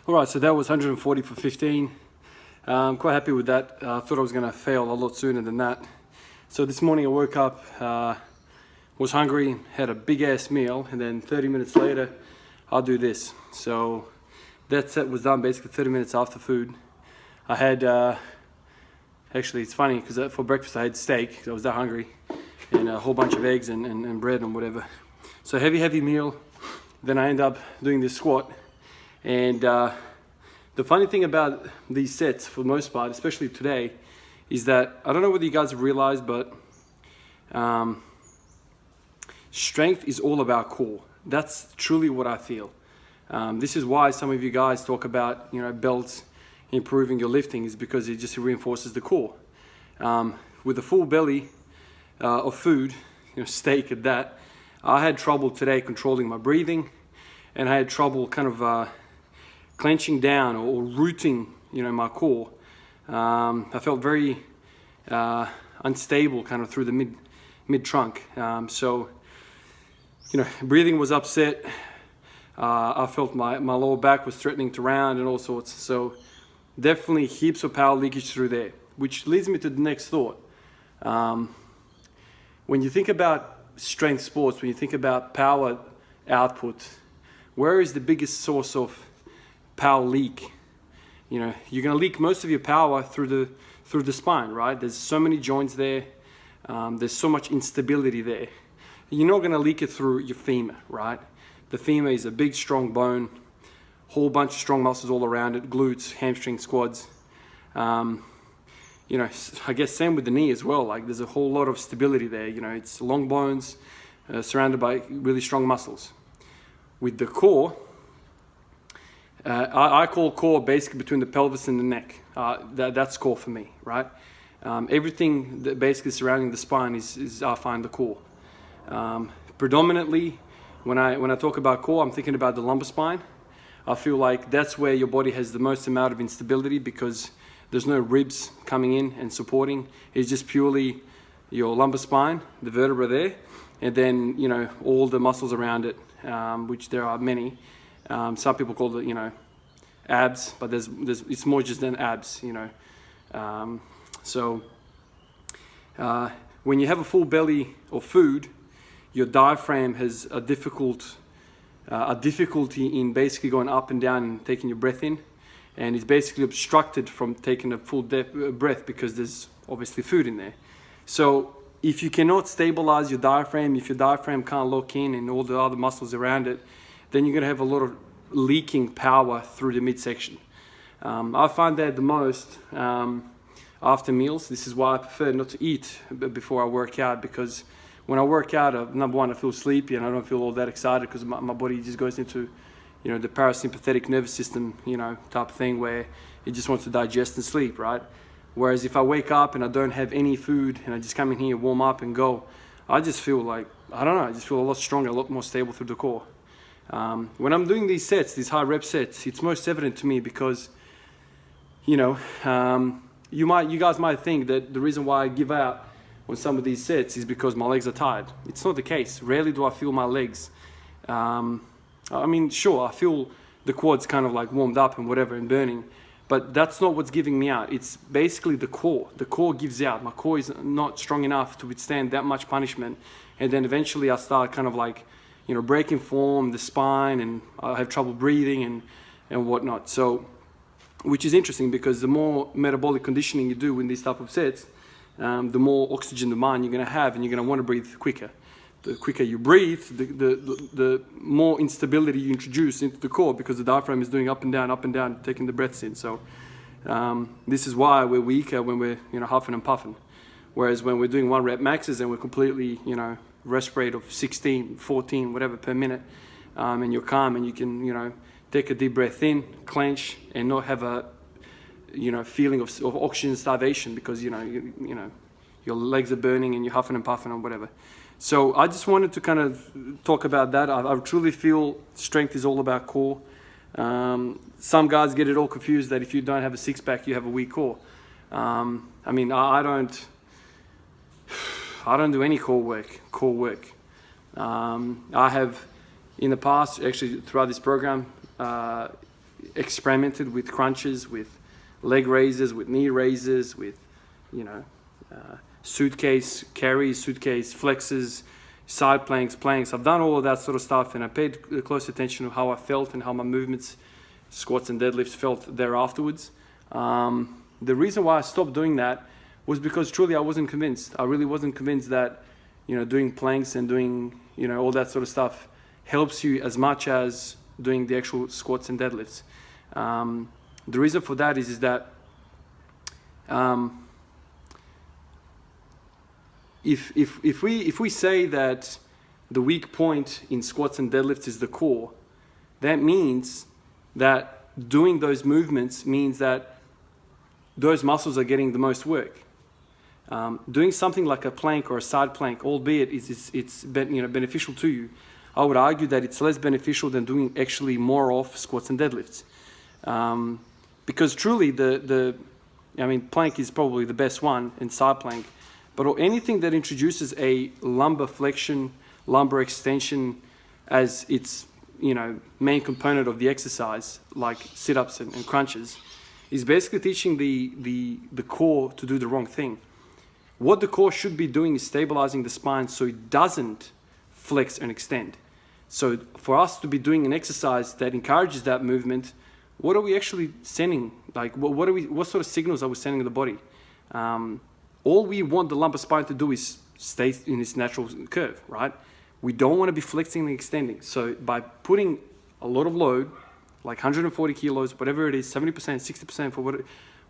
All right, so that was 140 for 15. I'm quite happy with that. I thought I was gonna fail a lot sooner than that. So this morning I woke up, was hungry, had a big ass meal, and then 30 minutes later, I'll do this. So that set was done basically 30 minutes after food. I had, actually it's funny because for breakfast I had steak, I was that hungry, and a whole bunch of eggs and bread and whatever. So heavy meal. Then I end up doing this squat. And the funny thing about these sets, for the most part, especially today, is that I don't know whether you guys have realized, but strength is all about core. That's truly what I feel. This is why some of you guys talk about, belts improving your lifting, is because it just reinforces the core. With a full belly of food, steak at that, I had trouble today controlling my breathing, and I had trouble kind of clenching down or rooting, my core. I felt very unstable kind of through the mid trunk. So, breathing was upset. I felt my lower back was threatening to round and all sorts. So definitely heaps of power leakage through there, which leads me to the next thought. When you think about strength sports, when you think about power output, where is the biggest source of power leak? You're going to leak most of your power through the spine, right? There's so many joints there. There's so much instability there. You're not going to leak it through your femur, right? The femur is a big, strong bone, whole bunch of strong muscles all around it, glutes, hamstrings, quads. I guess same with the knee as well. Like there's a whole lot of stability there. It's long bones surrounded by really strong muscles. With the core, I call core basically between the pelvis and the neck. That's core for me, right? Everything that basically surrounding the spine is I find the core. Predominantly, when I talk about core, I'm thinking about the lumbar spine. I feel like that's where your body has the most amount of instability because there's no ribs coming in and supporting. It's just purely your lumbar spine, the vertebra there, and then all the muscles around it, which there are many. Some people call it, abs, but it's more just than abs, So when you have a full belly of food, your diaphragm has a difficulty in basically going up and down and taking your breath in, and it's basically obstructed from taking a full breath because there's obviously food in there. So if you cannot stabilize your diaphragm, if your diaphragm can't lock in and all the other muscles around it, then you're going to have a lot of leaking power through the midsection. I find that the most after meals. This is why I prefer not to eat before I work out, because when I work out, number one, I feel sleepy and I don't feel all that excited because my body just goes into, the parasympathetic nervous system, type of thing where it just wants to digest and sleep, right? Whereas if I wake up and I don't have any food and I just come in here, warm up and go, I just feel like, I don't know, I just feel a lot stronger, a lot more stable through the core. When I'm doing these sets, these high rep sets, it's most evident to me because, you guys might think that the reason why I give out on some of these sets is because my legs are tired. It's not the case. Rarely do I feel my legs. Sure, I feel the quads kind of like warmed up and whatever and burning, but that's not what's giving me out. It's basically the core. The core gives out. My core is not strong enough to withstand that much punishment. And then eventually I start kind of like, breaking form, the spine, and I have trouble breathing and whatnot. So, which is interesting because the more metabolic conditioning you do in these type of sets, the more oxygen demand you're going to have, and you're going to want to breathe quicker. The quicker you breathe, the more instability you introduce into the core because the diaphragm is doing up and down, taking the breaths in. So this is why we're weaker when we're huffing and puffing. Whereas when we're doing 1 rep maxes and we're completely rest rate of 16, 14, whatever per minute, and you're calm and you can take a deep breath in, clench, and not have a feeling of oxygen starvation because your legs are burning and you're huffing and puffing or whatever. So I just wanted to kind of talk about that. I truly feel strength is all about core. Some guys get it all confused that if you don't have a six-pack, you have a weak core. I don't do any core work. I have in the past, actually throughout this program, experimented with crunches, with leg raises, with knee raises, with, suitcase carries, suitcase flexes, side planks. I've done all of that sort of stuff, and I paid close attention to how I felt and how my movements, squats and deadlifts, felt there afterwards. The reason why I stopped doing that was because truly I wasn't convinced. I really wasn't convinced that, doing planks and doing, all that sort of stuff helps you as much as doing the actual squats and deadlifts. The reason for that is that if we say that the weak point in squats and deadlifts is the core, that means that doing those movements means that those muscles are getting the most work. Doing something like a plank or a side plank, albeit it's beneficial to you, I would argue that it's less beneficial than doing actually more of squats and deadlifts. Because truly plank is probably the best one, and side plank, but anything that introduces a lumbar flexion, lumbar extension as its main component of the exercise, like sit-ups and crunches, is basically teaching the core to do the wrong thing. What the core should be doing is stabilizing the spine so it doesn't flex and extend. So for us to be doing an exercise that encourages that movement, what are we actually sending? Like, what sort of signals are we sending to the body? All we want the lumbar spine to do is stay in its natural curve, right? We don't want to be flexing and extending. So by putting a lot of load, like 140 kilos, whatever it is, 70%, 60% for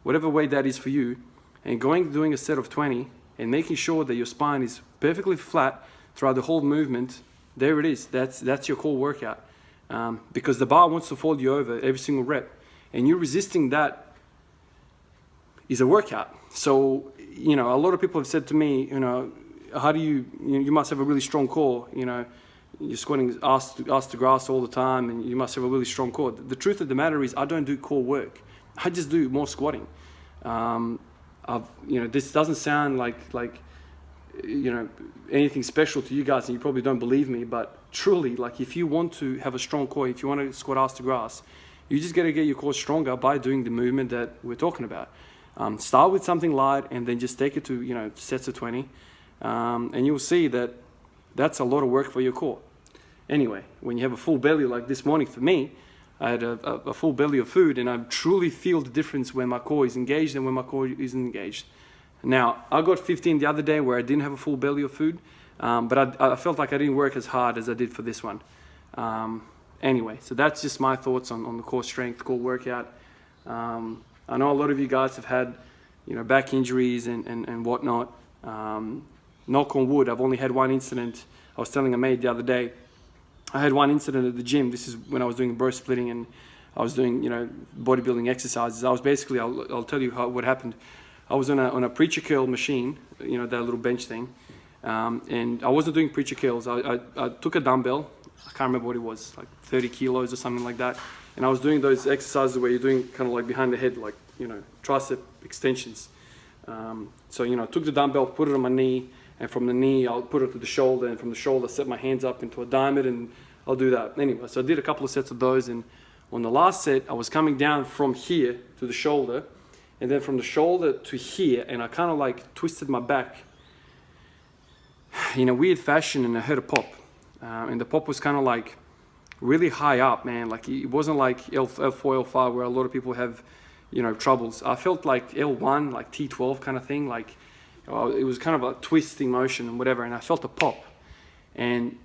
whatever weight that is for you, and doing a set of 20 and making sure that your spine is perfectly flat throughout the whole movement, there it is. That's your core workout. Because the bar wants to fold you over every single rep, and you resisting that is a workout. So, a lot of people have said to me, how do you must have a really strong core, you're squatting ass to grass all the time, and you must have a really strong core. The truth of the matter is I don't do core work. I just do more squatting. This doesn't sound like anything special to you guys, and you probably don't believe me, but truly, like, if you want to have a strong core, if you want to squat ass to grass, you just got to get your core stronger by doing the movement that we're talking about. Start with something light and then just take it to sets of 20, and you'll see that that's a lot of work for your core. Anyway, when you have a full belly, like this morning for me, I had a full belly of food, and I truly feel the difference when my core is engaged and when my core isn't engaged. Now, I got 15 the other day where I didn't have a full belly of food, but I felt like I didn't work as hard as I did for this one. Anyway, so that's just my thoughts on the core strength, core workout. I know a lot of you guys have had, back injuries and whatnot. Knock on wood, I've only had one incident. I was telling a mate the other day, I had one incident at the gym. This is when I was doing bro splitting and I was doing, bodybuilding exercises. I was basically, I'll tell you what happened. I was on a preacher curl machine, that little bench thing, and I wasn't doing preacher curls. I took a dumbbell. I can't remember what it was, like 30 kilos or something like that. And I was doing those exercises where you're doing kind of like behind the head, like, tricep extensions. So, I took the dumbbell, put it on my knee, and from the knee, I'll put it to the shoulder, and from the shoulder, set my hands up into a diamond, and I'll do that. Anyway, so I did a couple of sets of those, and on the last set, I was coming down from here to the shoulder, and then from the shoulder to here, and I kind of like twisted my back in a weird fashion, and I heard a pop. And the pop was kind of like really high up, man. Like, it wasn't like L4, L5, where a lot of people have, troubles. I felt like L1, like T12 kind of thing, like, it was kind of a twisting motion and whatever, and I felt a pop. And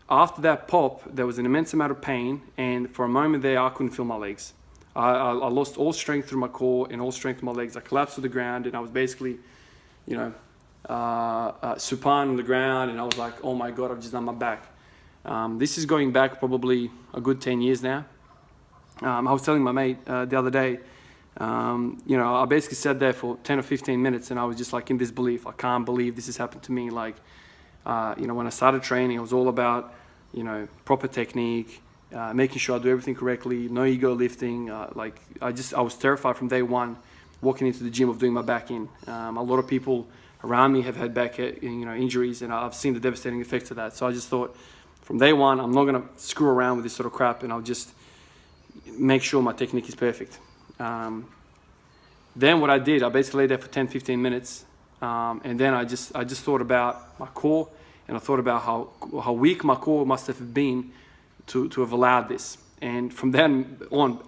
after that pop, there was an immense amount of pain, and for a moment there, I couldn't feel my legs. I lost all strength through my core and all strength through my legs. I collapsed to the ground, and I was basically, supine on the ground, and I was like, oh my God, I've just done my back. This is going back probably a good 10 years now. I was telling my mate the other day, I basically sat there for 10 or 15 minutes, and I was just like in disbelief. I can't believe this has happened to me. Like, when I started training, it was all about, proper technique, making sure I do everything correctly, no ego lifting. I was terrified from day one walking into the gym of doing my back in. A lot of people around me have had back, injuries, and I've seen the devastating effects of that. So I just thought from day one, I'm not going to screw around with this sort of crap, and I'll just, make sure my technique is perfect. Then what I did, I basically lay there for 10-15 minutes, and then I just thought about my core, and I thought about how weak my core must have been to have allowed this. And from then on,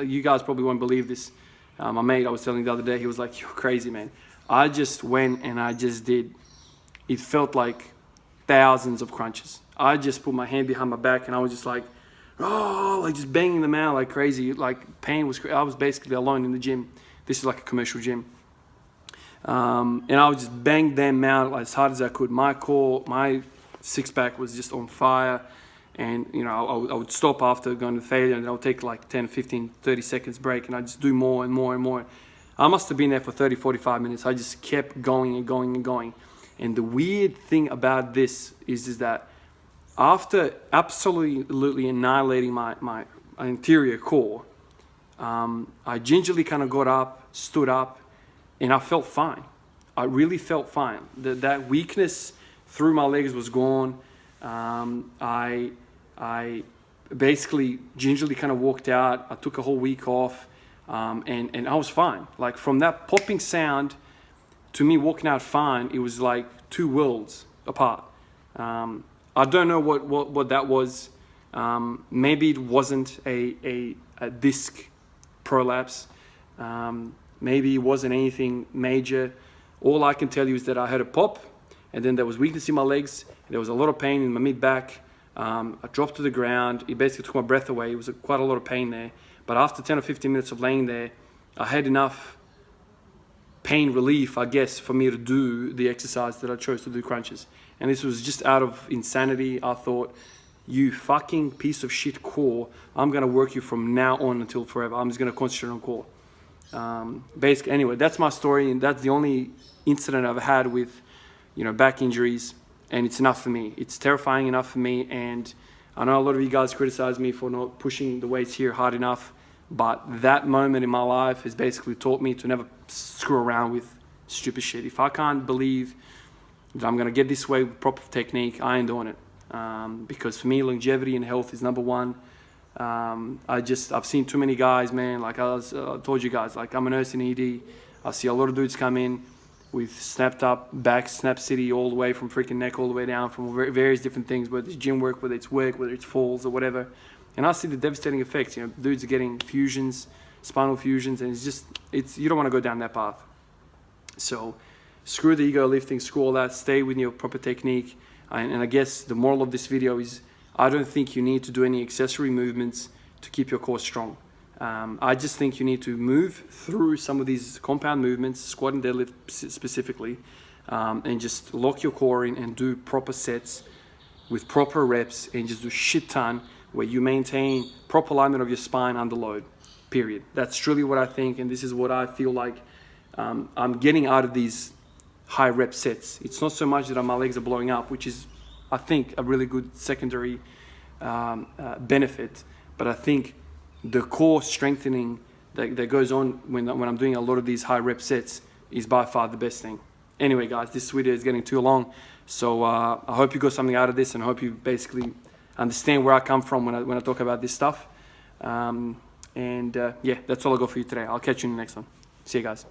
you guys probably won't believe this. My mate, I was telling the other day, he was like, "You're crazy, man." I just went and I just did. It felt like thousands of crunches. I just put my hand behind my back and I was just like, oh, like just banging them out like crazy. Like pain was, I was basically alone in the gym. This is like a commercial gym. And I would just bang them out as hard as I could. My core, my six pack was just on fire. And, you know, I would stop after going to failure and I would take like 10, 15, 30 seconds break and I'd just do more and more and more. I must have been there for 30, 45 minutes. I just kept going and going and going. And the weird thing about this is that after absolutely annihilating my interior core, I gingerly kind of got up, stood up, and I felt fine. I really felt fine. That weakness through my legs was gone. I basically gingerly kind of walked out. I took a whole week off, and I was fine. Like from that popping sound to me walking out fine, it was like two worlds apart. I don't know what that was. Maybe it wasn't a disc prolapse. Maybe it wasn't anything major. All I can tell you is that I had a pop, and then there was weakness in my legs. There was a lot of pain in my mid back. I dropped to the ground. It basically took my breath away. It was quite a lot of pain there. But after 10 or 15 minutes of laying there, I had enough pain relief, I guess, for me to do the exercise that I chose to do, crunches. And this was just out of insanity. I thought, you fucking piece of shit core, I'm gonna work you from now on until forever. I'm just gonna concentrate on core. Basically, anyway, that's my story, and that's the only incident I've had with, you know, back injuries, and it's enough for me. It's terrifying enough for me, and I know a lot of you guys criticize me for not pushing the weights here hard enough, but that moment in my life has basically taught me to never screw around with stupid shit. If I can't believe that I'm gonna get this way with proper technique, I ain't doing it. Because for me, longevity and health is number one. I've seen too many guys, man. Like I told you guys, like I'm a nurse in ED. I see a lot of dudes come in with snapped up back, snap city all the way from freaking neck all the way down from various different things, whether it's gym work, whether it's work, whether it's falls or whatever. And I see the devastating effects. You know, dudes are getting fusions, spinal fusions, and you don't want to go down that path. So screw the ego lifting, screw all that. Stay with your proper technique. And I guess the moral of this video is I don't think you need to do any accessory movements to keep your core strong. I just think you need to move through some of these compound movements, squat and deadlift specifically, and just lock your core in and do proper sets with proper reps and just do shit ton where you maintain proper alignment of your spine under load, period. That's truly what I think, and this is what I feel like I'm getting out of these high rep sets. It's not so much that my legs are blowing up, which is, I think, a really good secondary benefit, but I think the core strengthening that goes on when I'm doing a lot of these high rep sets is by far the best thing. Anyway, guys, this video is getting too long, so I hope you got something out of this, and I hope you basically understand where I come from when I talk about this stuff. Yeah, that's all I got for you today. I'll catch you in the next one. See you guys.